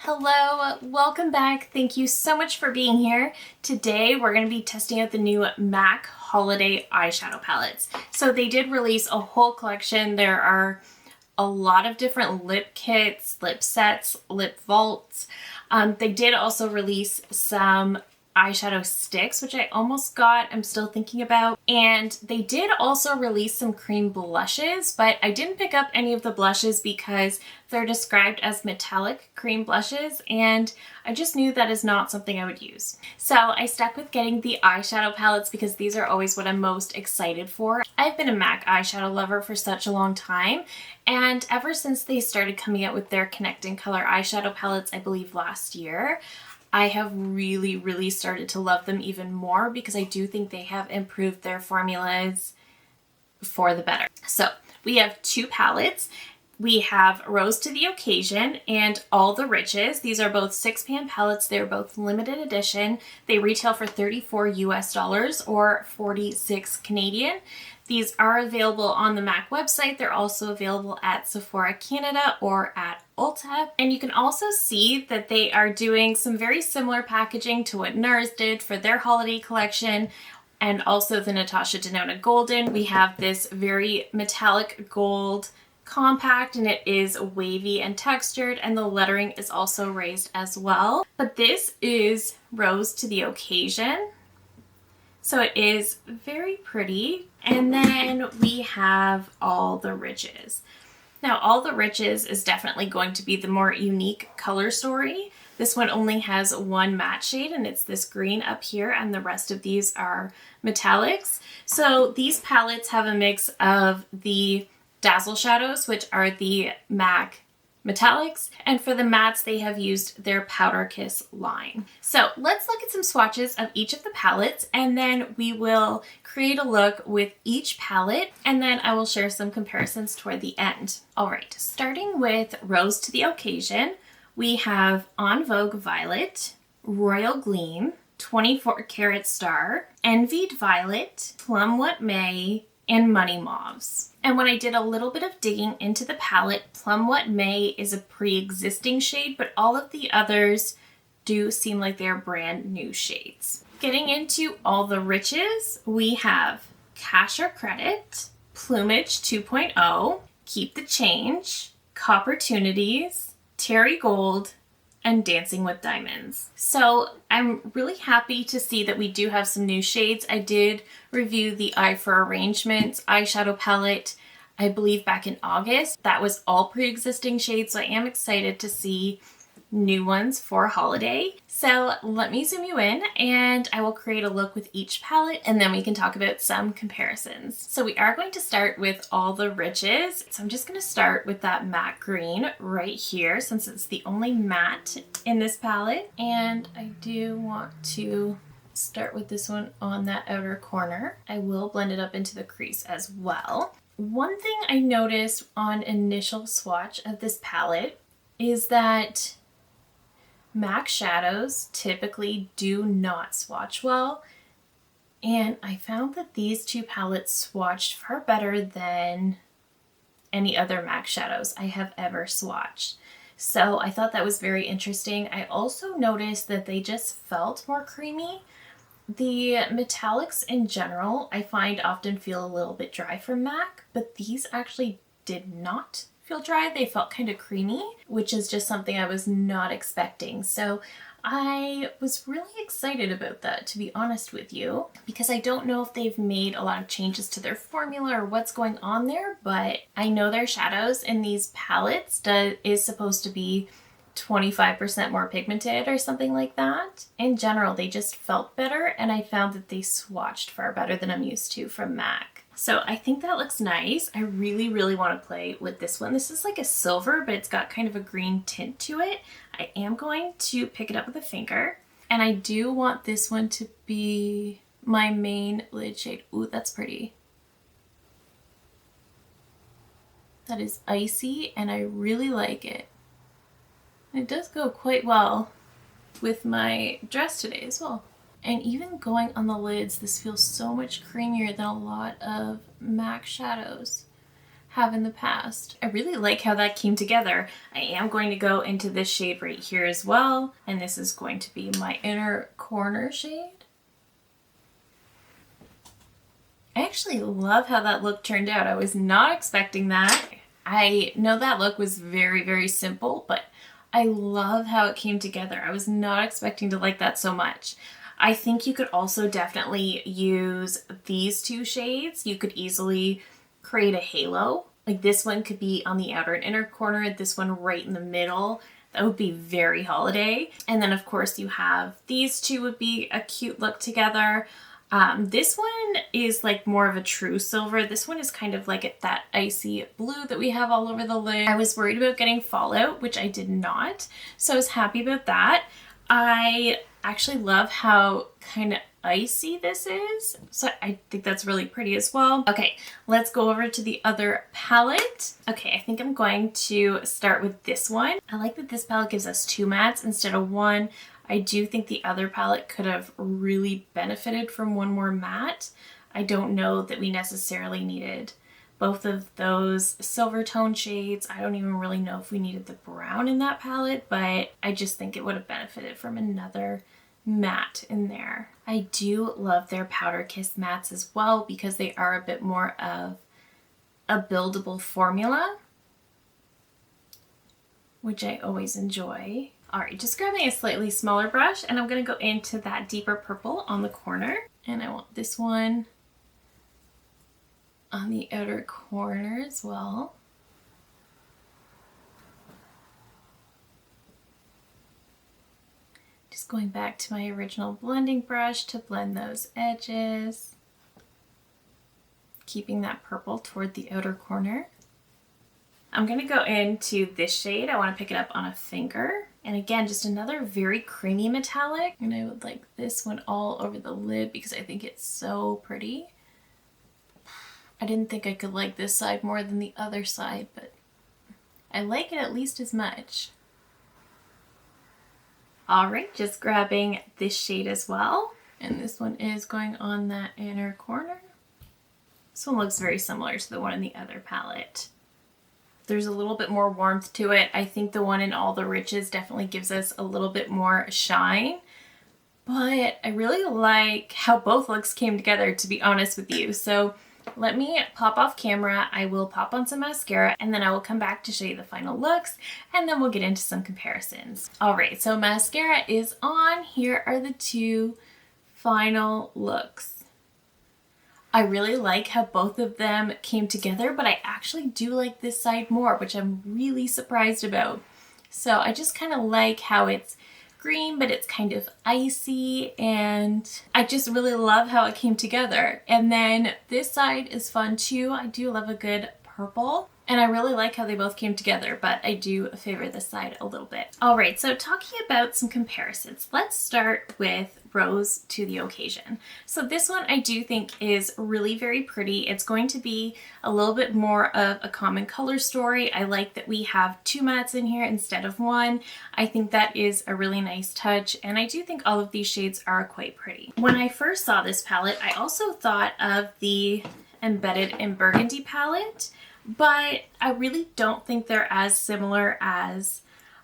Hello, welcome back. Thank you so much for being here. Today we're going to be testing out the new MAC Holiday Eyeshadow Palettes. So they did release a whole collection. There are a lot of different lip kits, lip sets, lip vaults. They did also release some eyeshadow sticks, which I almost got. I'm still thinking about. And they did also release some cream blushes, but I didn't pick up any of the blushes because they're described as metallic cream blushes, and I just knew that is not something I would use. So I stuck with getting the eyeshadow palettes because these are always what I'm most excited for. I've been a MAC eyeshadow lover for such a long time, and ever since they started coming out with their Connecting Color eyeshadow palettes, I believe last year, I have really started to love them even more because I do think they have improved their formulas for the better. So we have two palettes. We have Rose to the Occasion and All the Riches. These are both 6-pan palettes. They're both limited edition. They retail for $34 US or 46 Canadian. These are available on the MAC website. They're also available at Sephora Canada or at Ulta. And you can also see that they are doing some very similar packaging to what NARS did for their holiday collection, and also the Natasha Denona Golden. We have this very metallic gold compact, and it is wavy and textured, and the lettering is also raised as well. But this is Rose to the Occasion. So it is very pretty. And then we have All the Riches. Now, All the Riches is definitely going to be the more unique color story. This one only has one matte shade, and it's this green up here, and the rest of these are metallics. So these palettes have a mix of the Dazzle shadows, which are the MAC metallics, and for the mattes they have used their Powder Kiss line. So let's look at some swatches of each of the palettes, and then we will create a look with each palette, and then I will share some comparisons toward the end. Alright, starting with Rose to the Occasion, we have En Vogue Violet, Royal Gleam, 24 Karat Star, Envied Violet, Plum What May, and Money Mauves. And when I did a little bit of digging into the palette, Plum What May is a pre-existing shade, but all of the others do seem like they're brand new shades. Getting into All the Riches, we have Cash or Credit, Plumage 2.0, Keep the Change, Copportunities, Terry Gold, and Dancing with Diamonds. So I'm really happy to see that we do have some new shades. I did review the Eye for Arrangements eyeshadow palette, I believe back in August. That was all pre-existing shades, so I am excited to see new ones for holiday. So let me zoom you in and I will create a look with each palette, and then we can talk about some comparisons. So we are going to start with All the Riches. So I'm just going to start with that matte green right here since it's the only matte in this palette. And I do want to start with this one on that outer corner. I will blend it up into the crease as well. One thing I noticed on initial swatch of this palette is that MAC shadows typically do not swatch well, and I found that these two palettes swatched far better than any other MAC shadows I have ever swatched. So I thought that was very interesting. I also noticed that they just felt more creamy. The metallics in general I find often feel a little bit dry from MAC, but these actually did not feel dry. They felt kind of creamy, which is just something I was not expecting. So I was really excited about that, to be honest with you, because I don't know if they've made a lot of changes to their formula or what's going on there, but I know their shadows in these palettes is supposed to be 25% more pigmented or something like that. In general, they just felt better, and I found that they swatched far better than I'm used to from MAC. So I think that looks nice. I really want to play with this one. This is like a silver, but it's got kind of a green tint to it. I am going to pick it up with a finger, and I do want this one to be my main lid shade. Ooh, that's pretty. That is icy, and I really like it. It does go quite well with my dress today as well. And even going on the lids, this feels so much creamier than a lot of MAC shadows. have in the past. I really like how that came together. I am going to go into this shade right here as well, and this is going to be my inner corner shade. I actually love how that look turned out. I was not expecting that. I know that look was very, very simple, but I love how it came together. I was not expecting to like that so much. I think you could also definitely use these two shades. You could easily create a halo. Like this one could be on the outer and inner corner, this one right in the middle. That would be very holiday. And then of course you have these two would be a cute look together. This one is like more of a true silver. This one is kind of like that icy blue that we have all over the lid. I was worried about getting fallout, which I did not. So I was happy about that. I actually love how kind of icy this is. So I think that's really pretty as well. Okay, let's go over to the other palette. Okay, I think I'm going to start with this one. I like that this palette gives us 2 mattes instead of 1. I do think the other palette could have really benefited from 1 more matte. I don't know that we necessarily needed both of those silver tone shades. I don't even really know if we needed the brown in that palette, but I just think it would have benefited from another matte in there. I do love their Powder Kiss mattes as well because they are a bit more of a buildable formula, which I always enjoy. All right, just grabbing a slightly smaller brush, and I'm going to go into that deeper purple on the corner, and I want this one on the outer corner as well. Just going back to my original blending brush to blend those edges, keeping that purple toward the outer corner. I'm going to go into this shade. I want to pick it up on a finger. And again, just another very creamy metallic. And I would like this one all over the lid because I think it's so pretty. I didn't think I could like this side more than the other side, but I like it at least as much. All right, just grabbing this shade as well. And this one is going on that inner corner. This one looks very similar to the one in the other palette. There's a little bit more warmth to it. I think the one in All the Riches definitely gives us a little bit more shine, but I really like how both looks came together, to be honest with you. So let me pop off camera. I will pop on some mascara and then I will come back to show you the final looks and then we'll get into some comparisons. All right, so mascara is on. Here are the 2 final looks. I really like how both of them came together, but I actually do like this side more, which I'm really surprised about. So I just kind of like how it's green, but it's kind of icy, and I just really love how it came together. And then this side is fun too. I do love a good purple, and I really like how they both came together, but I do favor this side a little bit. All right, so talking about some comparisons, let's start with Rose to the Occasion. So this one I do think is really very pretty. It's going to be a little bit more of a common color story. I like that we have 2 mattes in here instead of 1. I think that is a really nice touch, and I do think all of these shades are quite pretty. When I first saw this palette, I also thought of the Embedded in Burgundy palette, but I really don't think they're as similar as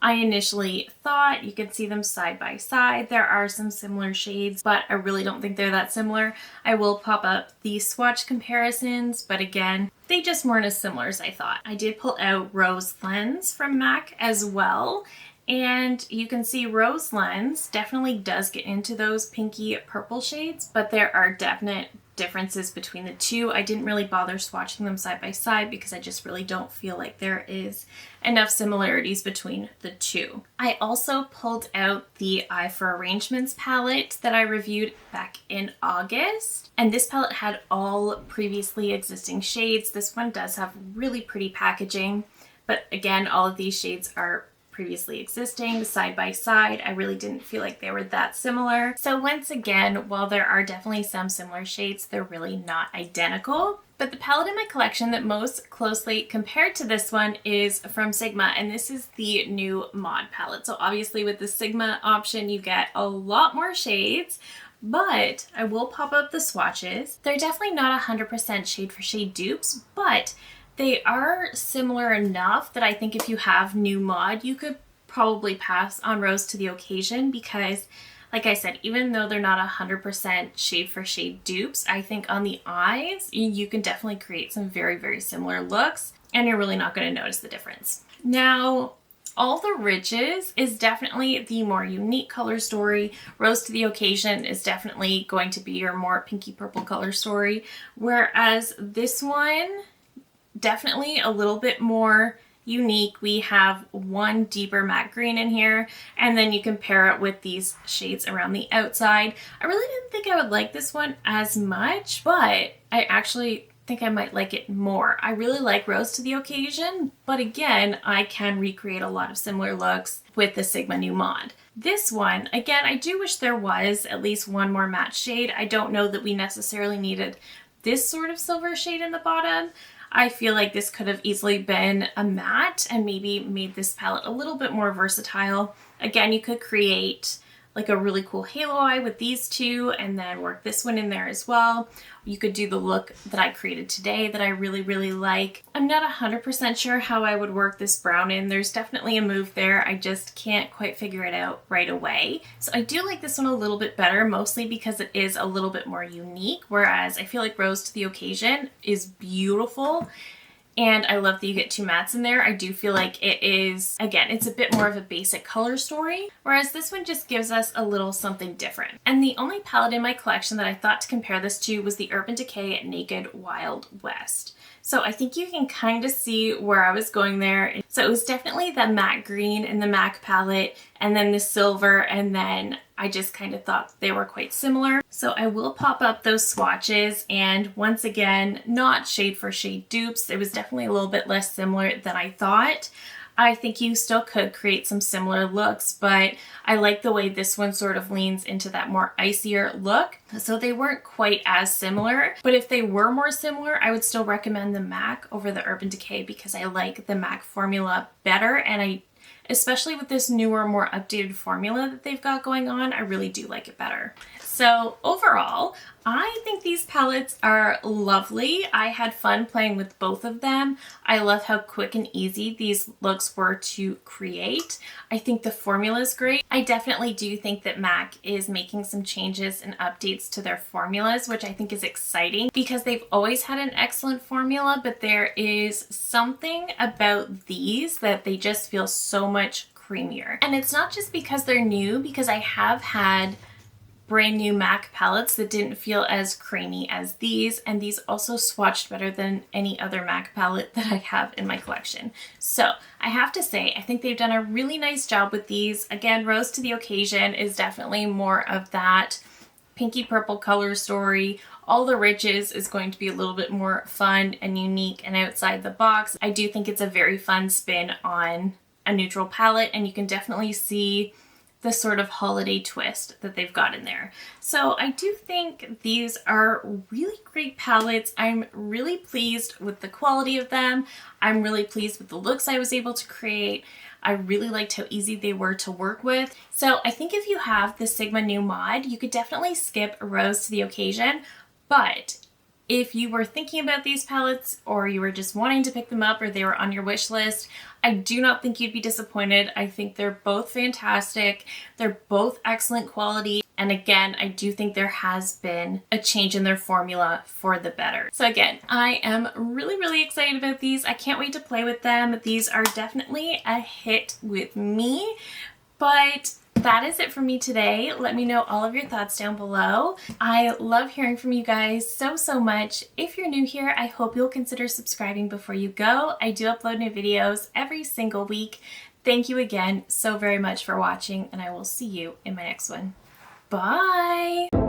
I initially thought. You can see them side by side. There are some similar shades, but I really don't think they're that similar. I will pop up the swatch comparisons, but again, they just weren't as similar as I thought. I did pull out Rose Lens from MAC as well, and you can see Rose Lens definitely does get into those pinky purple shades, but there are definite differences between the 2. I didn't really bother swatching them side by side because I just really don't feel like there is enough similarities between the 2. I also pulled out the Eye for Arrangements palette that I reviewed back in August, and this palette had all previously existing shades. This one does have really pretty packaging, but again, all of these shades are previously existing side by side. I really didn't feel like they were that similar. So once again, while there are definitely some similar shades, they're really not identical. But the palette in my collection that most closely compared to this one is from Sigma, and this is the new Mod palette. So obviously with the Sigma option, you get a lot more shades, but I will pop up the swatches. They're definitely not 100% shade for shade dupes, but They are similar enough that I think if you have new mod, you could probably pass on Rose to the Occasion because, like I said, even though they're not 100% shade for shade dupes, I think on the eyes, you can definitely create some very, very similar looks and you're really not going to notice the difference. Now, All the Riches is definitely the more unique color story. Rose to the Occasion is definitely going to be your more pinky purple color story, whereas this one, definitely a little bit more unique. We have one deeper matte green in here, and then you can pair it with these shades around the outside. I really didn't think I would like this one as much, but I actually think I might like it more. I really like Rose to the Occasion, but again, I can recreate a lot of similar looks with the Sigma new mod. This one, again, I do wish there was at least one more matte shade. I don't know that we necessarily needed this sort of silver shade in the bottom. I feel like this could have easily been a matte and maybe made this palette a little bit more versatile. Again, you could create like a really cool halo eye with these two and then work this one in there as well. You could do the look that I created today that I really, really like. I'm not 100% sure how I would work this brown in. There's definitely a move there. I just can't quite figure it out right away. So I do like this one a little bit better, mostly because it is a little bit more unique, whereas I feel like Rose to the Occasion is beautiful. And I love that you get two mattes in there. I do feel like it is, again, it's a bit more of a basic color story, whereas this one just gives us a little something different. And the only palette in my collection that I thought to compare this to was the Urban Decay Naked Wild West. So I think you can kind of see where I was going there. So it was definitely the matte green in the MAC palette and then the silver, and then I just kind of thought they were quite similar. So I will pop up those swatches, and once again, not shade for shade dupes. It was definitely a little bit less similar than I thought. I think you still could create some similar looks, but I like the way this one sort of leans into that more icier look. So they weren't quite as similar, but if they were more similar, I would still recommend the MAC over the Urban Decay because I like the MAC formula better, and especially with this newer, more updated formula that they've got going on, I really do like it better. So overall, I think these palettes are lovely. I had fun playing with both of them. I love how quick and easy these looks were to create. I think the formula is great. I definitely do think that MAC is making some changes and updates to their formulas, which I think is exciting because they've always had an excellent formula, but there is something about these that they just feel so much creamier. And it's not just because they're new, because I have had brand new MAC palettes that didn't feel as creamy as these, and these also swatched better than any other MAC palette that I have in my collection. So I have to say, I think they've done a really nice job with these. Again, Rose to the Occasion is definitely more of that pinky purple color story. All the Riches is going to be a little bit more fun and unique and outside the box. I do think it's a very fun spin on a neutral palette, and you can definitely see the sort of holiday twist that they've got in there. So I do think these are really great palettes. I'm really pleased with the quality of them. I'm really pleased with the looks I was able to create. I really liked how easy they were to work with. So I think if you have the Sigma new mod, you could definitely skip Rose to the Occasion, but if you were thinking about these palettes or you were just wanting to pick them up or they were on your wish list, I do not think you'd be disappointed. I think they're both fantastic. They're both excellent quality. And again, I do think there has been a change in their formula for the better. So again, I am really, really excited about these. I can't wait to play with them. These are definitely a hit with me, but that is it for me today. Let me know all of your thoughts down below. I love hearing from you guys so, so much. If you're new here, I hope you'll consider subscribing before you go. I do upload new videos every single week. Thank you again so very much for watching, and I will see you in my next one. Bye!